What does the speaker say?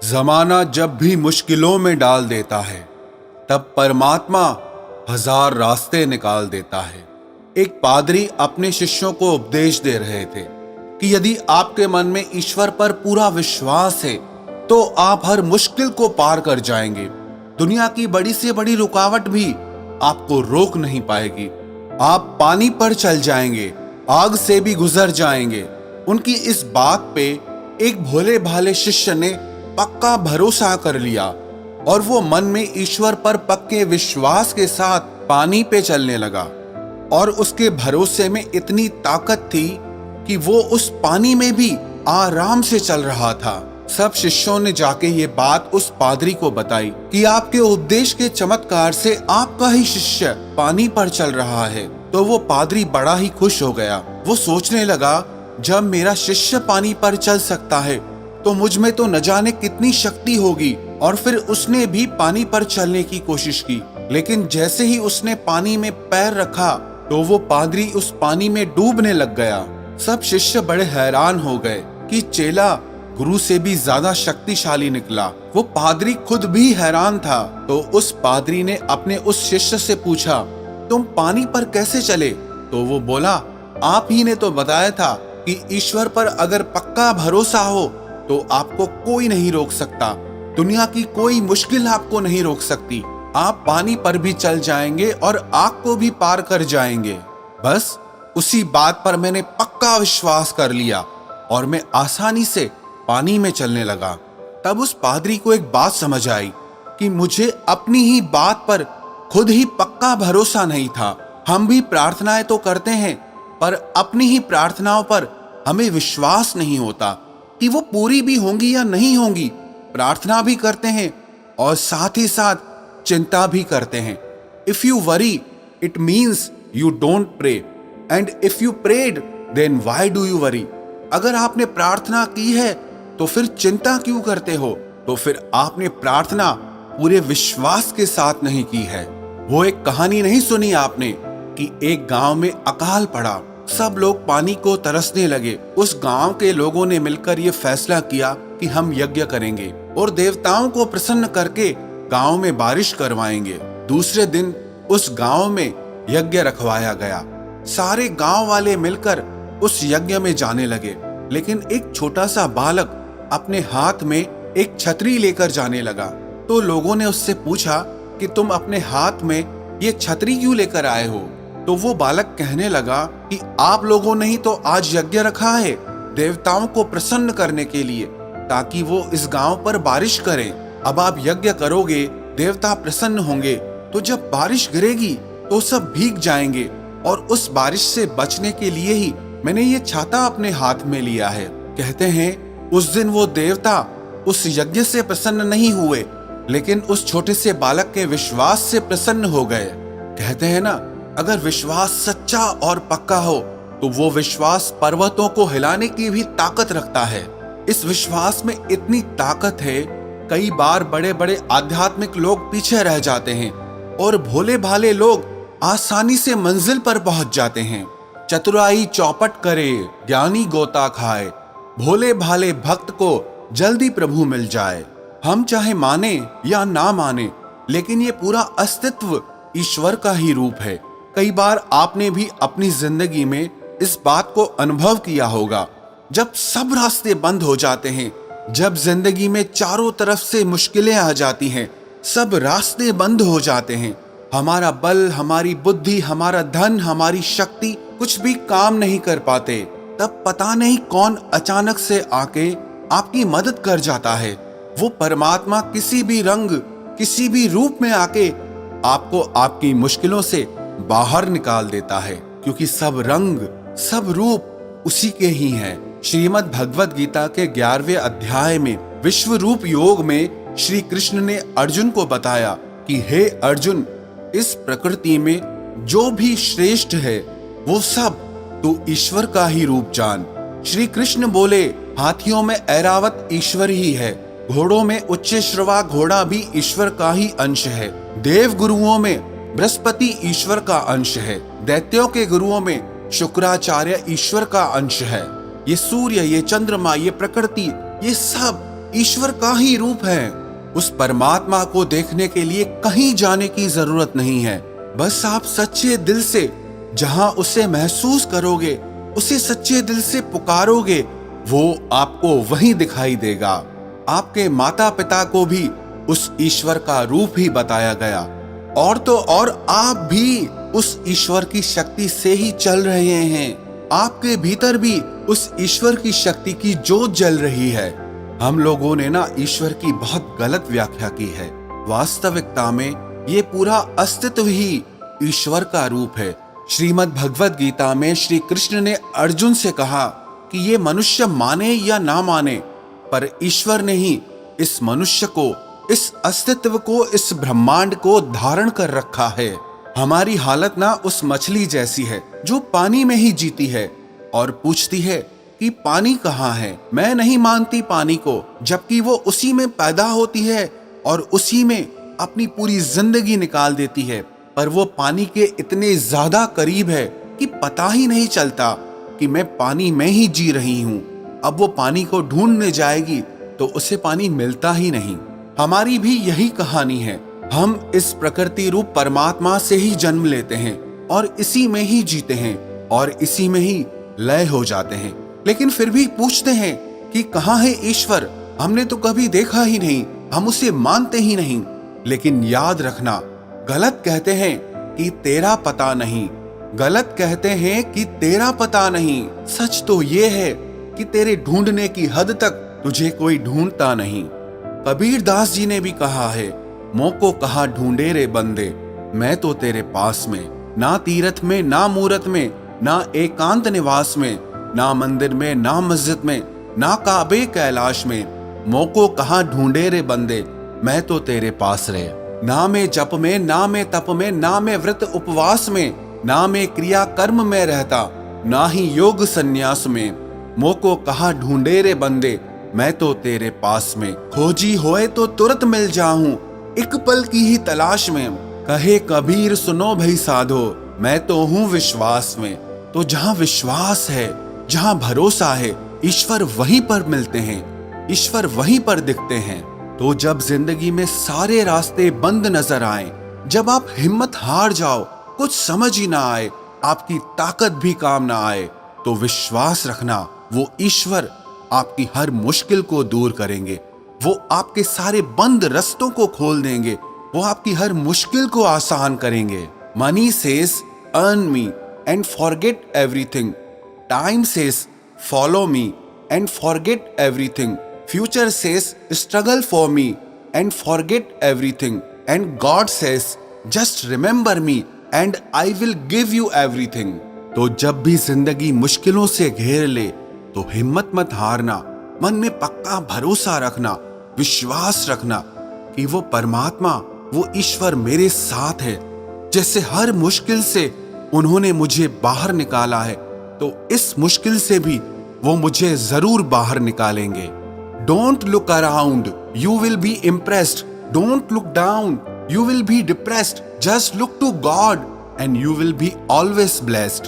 जमाना जब भी मुश्किलों में डाल देता है, तब परमात्मा हजार रास्ते निकाल देता है। एक पादरी अपने शिष्यों को उपदेश दे रहे थे कि यदि आपके मन में ईश्वर पर पूरा विश्वास है तो आप हर मुश्किल को पार कर जाएंगे। दुनिया की बड़ी से बड़ी रुकावट भी आपको रोक नहीं पाएगी। आप पानी पर चल जाएंगे, आग से भी गुजर जाएंगे। उनकी इस बात पे एक भोले भाले शिष्य ने पक्का भरोसा कर लिया और वो मन में ईश्वर पर पक्के विश्वास के साथ पानी पे चलने लगा। और उसके भरोसे में इतनी ताकत थी कि वो उस पानी में भी आराम से चल रहा था। सब शिष्यों ने जाके ये बात उस पादरी को बताई कि आपके उपदेश के चमत्कार से आपका ही शिष्य पानी पर चल रहा है। तो वो पादरी बड़ा ही खुश हो गया। वो सोचने लगा, जब मेरा शिष्य पानी पर चल सकता है तो मुझ में तो न जाने कितनी शक्ति होगी। और फिर उसने भी पानी पर चलने की कोशिश की, लेकिन जैसे ही उसने पानी में पैर रखा तो वो पादरी उस पानी में डूबने लग गया। सब शिष्य बड़े हैरान हो गए कि चेला गुरु से भी ज्यादा शक्तिशाली निकला। वो पादरी खुद भी हैरान था। तो उस पादरी ने अपने उस शिष्य से पूछा, तुम पानी पर कैसे चले? तो वो बोला, आप ही ने तो बताया था कि ईश्वर पर अगर पक्का भरोसा हो तो आपको कोई नहीं रोक सकता। दुनिया की कोई मुश्किल आपको नहीं रोक सकती। आप पानी पर भी चल जाएंगे और आग को भी पार कर जाएंगे। बस उसी बात पर मैंने पक्का विश्वास कर लिया और मैं आसानी से पानी में चलने लगा। तब उस पादरी को एक बात समझ आई कि मुझे अपनी ही बात पर खुद ही पक्का भरोसा नहीं था। हम भी प्रार्थनाएं तो करते हैं, पर अपनी ही प्रार्थनाओं पर हमें विश्वास नहीं होता कि वो पूरी भी होंगी या नहीं होंगी। प्रार्थना भी करते हैं और साथ ही साथ चिंता भी करते हैं। If you worry it means you don't pray, and if you prayed then why do you worry. अगर आपने प्रार्थना की है तो फिर चिंता क्यों करते हो? तो फिर आपने प्रार्थना पूरे विश्वास के साथ नहीं की है। वो एक कहानी नहीं सुनी आपने कि एक गांव में अकाल पड़ा, सब लोग पानी को तरसने लगे। उस गांव के लोगों ने मिलकर ये फैसला किया कि हम यज्ञ करेंगे और देवताओं को प्रसन्न करके गांव में बारिश करवाएंगे। दूसरे दिन उस गांव में यज्ञ रखवाया गया। सारे गांव वाले मिलकर उस यज्ञ में जाने लगे, लेकिन एक छोटा सा बालक अपने हाथ में एक छतरी लेकर जाने लगा। तो लोगों ने उससे पूछा कि तुम अपने हाथ में ये छतरी क्यों लेकर आए हो? तो वो बालक कहने लगा कि आप लोगों ने ही तो आज यज्ञ रखा है देवताओं को प्रसन्न करने के लिए, ताकि वो इस गांव पर बारिश करें। अब आप यज्ञ करोगे, देवता प्रसन्न होंगे, तो जब बारिश गिरेगी तो सब भीग जाएंगे। और उस बारिश से बचने के लिए ही मैंने ये छाता अपने हाथ में लिया है। कहते हैं उस दिन वो देवता उस यज्ञ से प्रसन्न नहीं हुए, लेकिन उस छोटे से बालक के विश्वास से प्रसन्न हो गए। कहते हैं ना, अगर विश्वास सच्चा और पक्का हो तो वो विश्वास पर्वतों को हिलाने की भी ताकत रखता है। इस विश्वास में इतनी ताकत है, कई बार बड़े बड़े आध्यात्मिक लोग पीछे रह जाते हैं और भोले भाले लोग आसानी से मंजिल पर पहुंच जाते हैं। चतुराई चौपट करे, ज्ञानी गोता खाए, भोले भाले भक्त को जल्दी प्रभु मिल जाए। हम चाहे माने या ना माने, लेकिन ये पूरा अस्तित्व ईश्वर का ही रूप है। कई बार आपने भी अपनी जिंदगी में इस बात को अनुभव किया होगा, जब सब रास्ते बंद हो जाते हैं, जब जिंदगी में चारों तरफ से मुश्किलें आ जाती हैं, सब रास्ते बंद हो जाते हैं, हमारा बल, हमारी बुद्धि, हमारा धन, हमारी शक्ति कुछ भी काम नहीं कर पाते, तब पता नहीं कौन अचानक से आके आपकी मदद कर जाता है। वो परमात्मा किसी भी रंग, किसी भी रूप में आके आपको आपकी मुश्किलों से बाहर निकाल देता है, क्योंकि सब रंग, सब रूप उसी के ही हैं। श्रीमद् भगवद गीता के 11वें अध्याय में विश्व रूप योग में श्री कृष्ण ने अर्जुन को बताया कि हे अर्जुन, इस प्रकृति में जो भी श्रेष्ठ है वो सब तू ईश्वर का ही रूप जान। श्री कृष्ण बोले, हाथियों में ऐरावत ईश्वर ही है, घोड़ों में उच्चश्रवा घोड़ा भी ईश्वर का ही अंश है, देव गुरुओं में बृहस्पति ईश्वर का अंश है, दैत्यों के गुरुओं में शुक्राचार्य ईश्वर का अंश है। ये सूर्य, ये चंद्रमा, ये प्रकृति, ये सब ईश्वर का ही रूप है। उस परमात्मा को देखने के लिए कहीं जाने की जरूरत नहीं है। बस आप सच्चे दिल से जहां उसे महसूस करोगे, उसे सच्चे दिल से पुकारोगे, वो आपको वहीं दिखाई देगा। आपके माता पिता को भी उस ईश्वर का रूप ही बताया गया, और तो और आप भी उस ईश्वर की शक्ति से ही चल रहे हैं। आपके भीतर भी उस ईश्वर की शक्ति की जोत जल रही है। हम लोगों ने ना ईश्वर की बहुत गलत व्याख्या की है। वास्तविकता में ये पूरा अस्तित्व ही ईश्वर का रूप है। श्रीमद् भगवद गीता में श्री कृष्ण ने अर्जुन से कहा कि ये मनुष्य माने या ना माने, पर ईश्वर ने ही इस मनुष्य को, इस अस्तित्व को, इस ब्रह्मांड को धारण कर रखा है। हमारी हालत ना उस मछली जैसी है जो पानी में ही जीती है और पूछती है कि पानी कहाँ है। मैं नहीं मानती पानी को, जबकि वो उसी में पैदा होती है और उसी में अपनी पूरी जिंदगी निकाल देती है। पर वो पानी के इतने ज्यादा करीब है कि पता ही नहीं चलता कि मैं पानी में ही जी रही हूँ। अब वो पानी को ढूंढने जाएगी तो उसे पानी मिलता ही नहीं। हमारी भी यही कहानी है। हम इस प्रकृति रूप परमात्मा से ही जन्म लेते हैं और इसी में ही जीते हैं और इसी में ही लय हो जाते हैं। लेकिन फिर भी पूछते हैं कि कहाँ है ईश्वर? हमने तो कभी देखा ही नहीं, हम उसे मानते ही नहीं। लेकिन याद रखना, गलत कहते हैं कि तेरा पता नहीं, गलत कहते हैं कि तेरा पता नहीं। सच तो ये है कि तेरे ढूंढने की हद तक तुझे कोई ढूंढता नहीं। कबीर दास जी ने भी कहा है, मोको कहाँ ढूंढे रे बंदे, मैं तो तेरे पास में। ना तीरथ में, ना मूरत में, ना एकांत निवास में, ना मंदिर में, ना मस्जिद में, ना काबे कैलाश में। मोको कहाँ ढूंढे रे बंदे, मैं तो तेरे पास रे। ना में जप में, ना में तप में, ना में व्रत उपवास में, ना में क्रिया कर्म में रहता, ना ही योग संन्यास में। मोको कहाँ ढूंढे रे बंदे, मैं तो तेरे पास में। खोजी होए तो तुरंत मिल जाऊं, एक पल की ही तलाश में। कहे कबीर सुनो भई साधो, मैं तो हूँ विश्वास में। तो जहाँ विश्वास है, जहाँ भरोसा है, ईश्वर वहीं पर मिलते हैं, ईश्वर वहीं पर दिखते हैं। तो जब जिंदगी में सारे रास्ते बंद नजर आए, जब आप हिम्मत हार जाओ, कुछ समझ ही ना आए, आपकी ताकत भी काम ना आए, तो विश्वास रखना, वो ईश्वर आपकी हर मुश्किल को दूर करेंगे। वो आपके सारे बंद रास्तों को खोल देंगे, वो आपकी हर मुश्किल को आसान करेंगे। Money says earn me and forget everything, time says follow me and forget everything, future says struggle for me and forget everything, and God says just remember me and I will give you everything. तो जब भी जिंदगी मुश्किलों से घेर ले तो हिम्मत मत हारना, मन में पक्का भरोसा रखना, विश्वास रखना कि वो परमात्मा, वो ईश्वर मेरे साथ है। जैसे हर मुश्किल से उन्होंने मुझे बाहर निकाला है, तो इस मुश्किल से भी वो मुझे जरूर बाहर निकालेंगे। Don't look around, you will be impressed. Don't look down, you will be depressed. Just look to God and you will be always blessed.